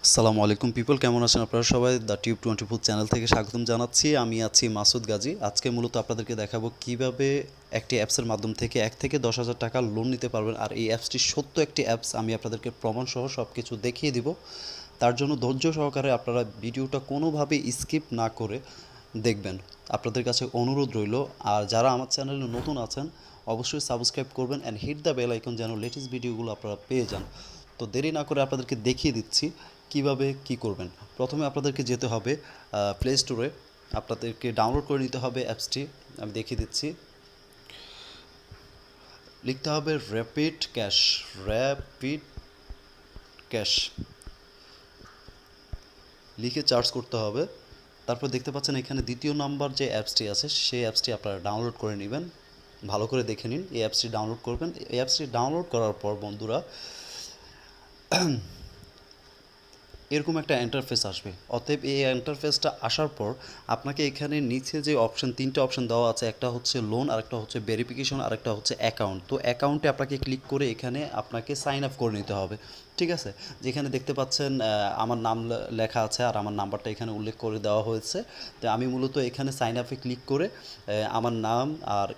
আসসালামু আলাইকুম পিপল, কেমন আছেন আপনারা সবাই? দ্য টিউব24 চ্যানেল থেকে স্বাগতম জানাচ্ছি। আমি আছি মাসুদ গাজী। আজকে মূলত আপনাদেরকে দেখাবো কিভাবে একটি অ্যাপসের মাধ্যম থেকে 1 থেকে 10,000 টাকা লোন নিতে পারবেন। আর এই অ্যাপসটি সত্য একটি অ্যাপস, আমি আপনাদেরকে প্রমাণসহ সব কিছু দেখিয়ে দিব। তার জন্য ধৈর্য সহকারে আপনারা ভিডিওটা কোনোভাবেই স্কিপ না করে দেখবেন। আপনাদের কাছে অনুরোধ রইল। আর যারা আমার চ্যানেলে নতুন আছেন অবশ্যই সাবস্ক্রাইব করবেন and hit the bell icon, যেন লেটেস্ট ভিডিওগুলো আপনারা পেয়ে যান। তো দেরি না করে আপনাদেরকে দেখিয়ে দিচ্ছি কিভাবে কি করবেন। প্রথমে আপনাদেরকে যেতে হবে প্লে স্টোরে, আপনাদেরকে ডাউনলোড করে নিতে হবে অ্যাপসটি। আমি দেখিয়ে দিচ্ছি। লিখতে হবে র্যাপিড ক্যাশ, র্যাপিড ক্যাশ লিখে চার্জ করতে হবে। তারপর দেখতে পাচ্ছেন এখানে দ্বিতীয় নাম্বার যে অ্যাপসটি আছে সেই অ্যাপসটি আপনারা ডাউনলোড করে নেবেন। ভালো করে দেখে নিন। এই অ্যাপসটি ডাউনলোড করবেন। এই অ্যাপসটি ডাউনলোড করার পর বন্ধুরা এরকম একটা ইন্টারফেস আসবে। অতএব এই ইন্টারফেসটা আসার পর আপনাকে এখানে নিচে যে তিনটে অপশন দেওয়া আছে, একটা হচ্ছে লোন, আরেকটা হচ্ছে ভেরিফিকেশন, আরেকটা হচ্ছে অ্যাকাউন্ট। তো অ্যাকাউন্টে আপনাকে ক্লিক করে এখানে আপনাকে সাইন আপ করে নিতে হবে। ঠিক আছে, যেখানে দেখতে পাচ্ছেন আমার নাম লেখা আছে আর আমার নাম্বারটা এখানে উল্লেখ করে দেওয়া হয়েছে। তো আমি মূলত এখানে সাইন আপে ক্লিক করে আমার নাম আর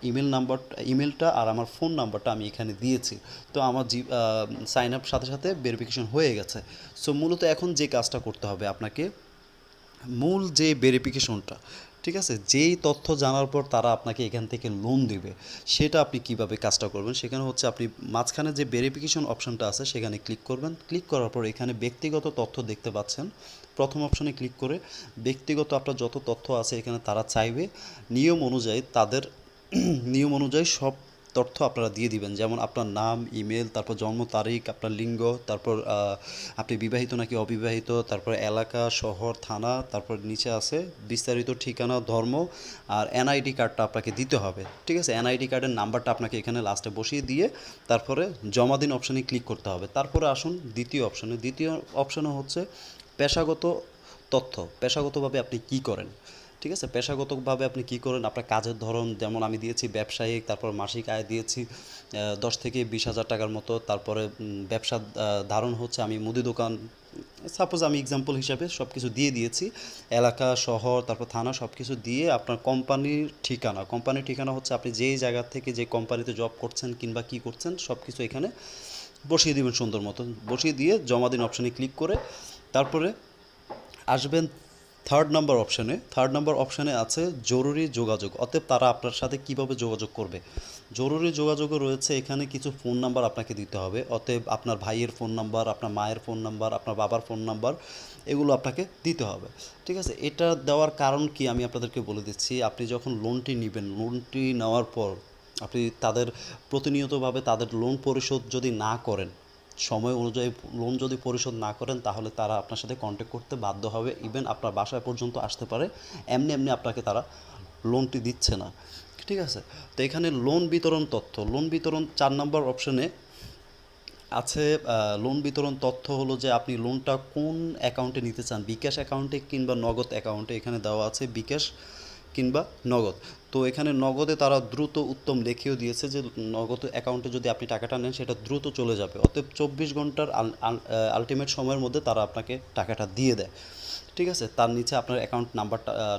ইমেলটা আর আমার ফোন নাম্বারটা আমি এখানে দিয়েছি। তো আমার সাইন আপ সাথে সাথে ভেরিফিকেশন হয়ে গেছে। সো মূলত এখন যে কাজটা করতে হবে আপনাকে, মূল যে ভেরিফিকেশনটা, ঠিক আছে, যেই তথ্য জানার পর তারা আপনাকে এখান থেকে লোন দেবে, সেটা আপনি কিভাবে কাজটা করবেন। সেখানে হচ্ছে আপনি মাঝখানে যে ভেরিফিকেশন অপশনটা আছে সেখানে ক্লিক করবেন। ক্লিক করার পর এখানে ব্যক্তিগত তথ্য দেখতে পাচ্ছেন। প্রথম অপশনে ক্লিক করে ব্যক্তিগত আপনার যত তথ্য আছে এখানে তারা চাইবে, নিয়ম অনুযায়ী তাদের নিয়ম অনুযায়ী সব তথ্য আপনারা দিয়ে দিবেন। যেমন আপনার নাম, ইমেল, তারপর জন্ম তারিখ, আপনার লিঙ্গ, তারপর আপনি বিবাহিত নাকি অবিবাহিত, তারপর এলাকা, শহর, থানা, তারপর নিচে আছে বিস্তারিত ঠিকানা, ধর্ম, আর এনআইডি কার্ডটা আপনাকে দিতে হবে। ঠিক আছে, এনআইডি কার্ডের নাম্বারটা আপনাকে এখানে লাস্টে বসিয়ে দিয়ে তারপরে জমা দিন অপশানে ক্লিক করতে হবে। তারপরে আসুন দ্বিতীয় অপশানে। দ্বিতীয় অপশানে হচ্ছে পেশাগত তথ্য, পেশাগতভাবে আপনি কি করেন। ঠিক আছে, পেশাগতভাবে আপনি কি করেন, আপনার কাজের ধরন, যেমন আমি দিয়েছি ব্যবসায়িক, তারপর মাসিক আয় দিয়েছি 10 থেকে 20 হাজার টাকার মতো। তারপরে ব্যবসা ধারণ হচ্ছে আমি মুদি দোকান, সাপোজ আমি এক্সাম্পল হিসাবে সব কিছু দিয়ে দিয়েছি। এলাকা, শহর, তারপর থানা, সব কিছু দিয়ে আপনার কোম্পানির ঠিকানা হচ্ছে আপনি যেই জায়গা থেকে যে কোম্পানিতে জব করছেন কিংবা কী করছেন সব কিছু এখানে বসিয়ে দেবেন সুন্দর মতো। বসিয়ে দিয়ে জমা দিন অপশানে ক্লিক করে তারপরে আসবেন থার্ড নাম্বার অপশানে আছে জরুরি যোগাযোগ। অতএব তারা আপনার সাথে কিভাবে যোগাযোগ করবে। জরুরি যোগাযোগও রয়েছে এখানে কিছু ফোন নাম্বার আপনাকে দিতে হবে। অতএব আপনার ভাইয়ের ফোন নাম্বার, আপনার মায়ের ফোন নাম্বার, আপনার বাবার ফোন নাম্বার, এগুলো আপনাকে দিতে হবে। ঠিক আছে, এটা দেওয়ার কারণ কি আমি আপনাদেরকে বলে দিচ্ছি। আপনি যখন লোনটি নেবেন, লোনটি নেওয়ার পর আপনি তাদের প্রতিনিয়তভাবে তাদের লোন পরিশোধ যদি না করেন, সময় অনুযায়ী লোন যদি পরিশোধ না করেন, তাহলে তারা আপনার সাথে কন্ট্যাক্ট করতে বাধ্য হবে। ইভেন আপনার বাসায় পর্যন্ত আসতে পারে। এমনি এমনি আপনাকে তারা লোনটি দিচ্ছে না। ঠিক আছে, তো এখানে লোন বিতরণ তথ্য, লোন বিতরণ 4 নম্বর অপশনে আছে। লোন বিতরণ তথ্য হলো যে আপনি লোনটা কোন অ্যাকাউন্টে নিতে চান, বিকাশ অ্যাকাউন্টে কিংবা নগদ অ্যাকাউন্টে। এখানে দেওয়া আছে বিকাশ কিংবা নগদ। তো এখানে নগদে তারা দ্রুত উত্তম লিখেও দিয়েছে যে নগদ অ্যাকাউন্টে যদি আপনি টাকাটা নেন সেটা দ্রুত চলে যাবে। অতএব 24 ঘন্টার আলটিমেট সময়ের মধ্যে তারা আপনাকে টাকাটা দিয়ে দেয়। ঠিক আছে, তার নিচে আপনার অ্যাকাউন্ট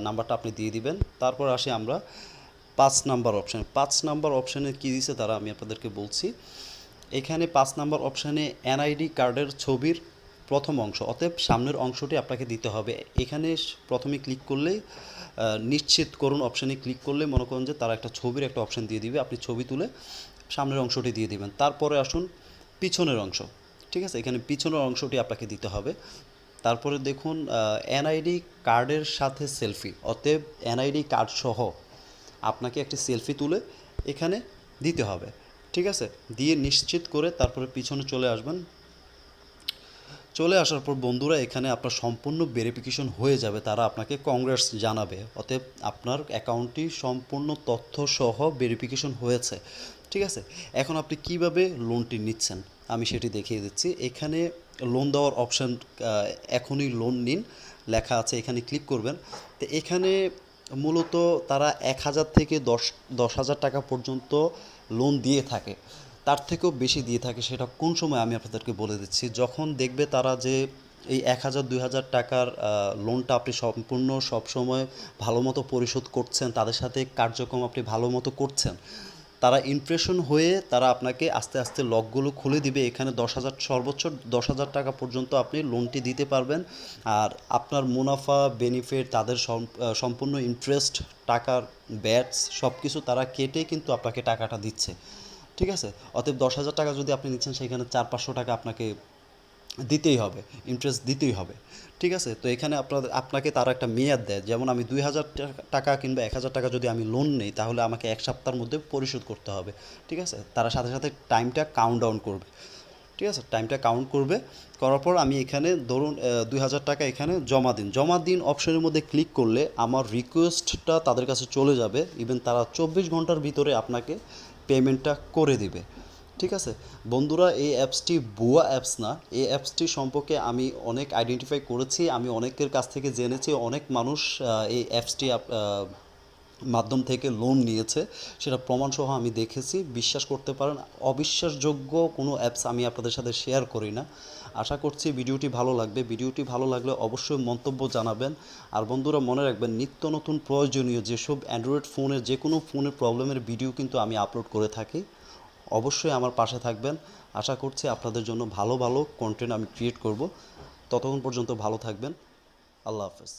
নাম্বারটা আপনি দিয়ে দিবেন। তারপর আসি আমরা 5 নম্বর অপশানে কী দিয়েছে তারা, আমি আপনাদেরকে বলছি। এখানে 5 নম্বর অপশানে এনআইডি কার্ডের ছবির প্রথম অংশ, অতএব সামনের অংশটি আপনাকে দিতে হবে। এখানে প্রথমে ক্লিক করলেই নিশ্চিত করুন অপশানে ক্লিক করলে মনে করুন যে তারা একটা ছবির একটা অপশান দিয়ে দিবে, আপনি ছবি তুলে সামনের অংশটি দিয়ে দিবেন। তারপরে আসুন পিছনের অংশ। ঠিক আছে, এখানে পিছনের অংশটি আপনাকে দিতে হবে। তারপরে দেখুন এনআইডি কার্ডের সাথে সেলফি, অতএব এনআইডি কার্ড সহ আপনাকে একটি সেলফি তুলে এখানে দিতে হবে। ঠিক আছে, দিয়ে নিশ্চিত করে তারপরে পিছনে চলে আসবেন। চলে আসার পর বন্ধুরা এখানে আপনার সম্পূর্ণ ভেরিফিকেশন হয়ে যাবে, তারা আপনাকে কংগ্রেস জানাবে। অতএব আপনার অ্যাকাউন্টটি সম্পূর্ণ তথ্য সহ ভেরিফিকেশন হয়েছে। ঠিক আছে, এখন আপনি কিভাবে লোনটি নিচ্ছেন আমি সেটি দেখিয়ে দিচ্ছি। এখানে লোন দেওয়ার অপশান, এখনই লোন নিন লেখা আছে, এখানে ক্লিক করবেন। তো এখানে মূলত তারা 1,000 থেকে 10,000 টাকা পর্যন্ত লোন দিয়ে থাকে, তার থেকেও বেশি দিয়ে থাকে। সেটা কোন সময় আমি আপনাদেরকে বলে দিচ্ছি। যখন দেখবে তারা যে এই 1000-2000 টাকার লোনটা আপনি সম্পূর্ণ সবসময় ভালো মতো পরিশোধ করছেন, তাদের সাথে কার্যক্রম আপনি ভালো মতো করছেন, তারা ইমপ্রেশন হয়ে তারা আপনাকে আস্তে আস্তে লকগুলো খুলে দিবে। এখানে 10,000, সর্বোচ্চ 10,000 টাকা পর্যন্ত আপনি লোনটি দিতে পারবেন। আর আপনার মুনাফা বেনিফিট তাদের সম্পূর্ণ ইন্টারেস্ট, টাকার ব্যাটস সব কিছু তারা কেটে কিন্তু আপনাকে টাকাটা দিচ্ছে। ঠিক আছে? অতএব 10,000 টাকা যদি আপনি নিচ্ছেন, সেখানে 400-500 টাকা আপনাকে দিতেই হবে, ইন্টারেস্ট দিতেই হবে। ঠিক আছে? তো এখানে আপনাকে তারা একটা মেয়াদ দেয়, যেমন আমি 2,000 টাকা কিংবা 1,000 টাকা যদি আমি লোন নিই, তাহলে আমাকে 1 সপ্তাহের মধ্যে পরিশোধ করতে হবে। ঠিক আছে? তারা সাথে সাথে টাইমটা কাউন্ট ডাউন করবে। ঠিক আছে? টাইমটা কাউন্ট করবে, করার পর আমি এখানে ধরুন 2,000 টাকা এখানে জমা দিন অপশনের মধ্যে ক্লিক করলে আমার রিকোয়েস্টটা তাদের কাছে চলে যাবে। ইভেন তারা 24 ঘন্টার ভিতরে আপনাকে পেমেন্টটা করে দিবে। ঠিক আছে বন্ধুরা, এই অ্যাপসটি ভুয়া অ্যাপস না। এই অ্যাপসটি সম্পর্কে আমি অনেক আইডেন্টিফাই করেছি, আমি অনেকের কাছ থেকে জেনেছি, অনেক মানুষ এই অ্যাপসটি মাধ্যম থেকে লোন নিয়েছে, সেটা প্রমাণসহ আমি দেখেছি। বিশ্বাস করতে পারেন, অবিশ্বাসযোগ্য কোনো অ্যাপস আমি আপনাদের সাথে শেয়ার করি না। আশা করছি ভিডিওটি ভালো লাগবে। ভিডিওটি ভালো লাগলে অবশ্যই মন্তব্য জানাবেন। আর বন্ধুরা মনে রাখবেন, নিত্য নতুন প্রয়োজনীয় যেসব অ্যান্ড্রয়েড ফোনের যে কোনো ফোনের প্রবলেমের ভিডিও কিন্তু আমি আপলোড করে থাকি। অবশ্যই আমার পাশে থাকবেন। আশা করছি আপনাদের জন্য ভালো ভালো কন্টেন্ট আমি ক্রিয়েট করব। ততক্ষণ পর্যন্ত ভালো থাকবেন। আল্লাহ হাফেজ।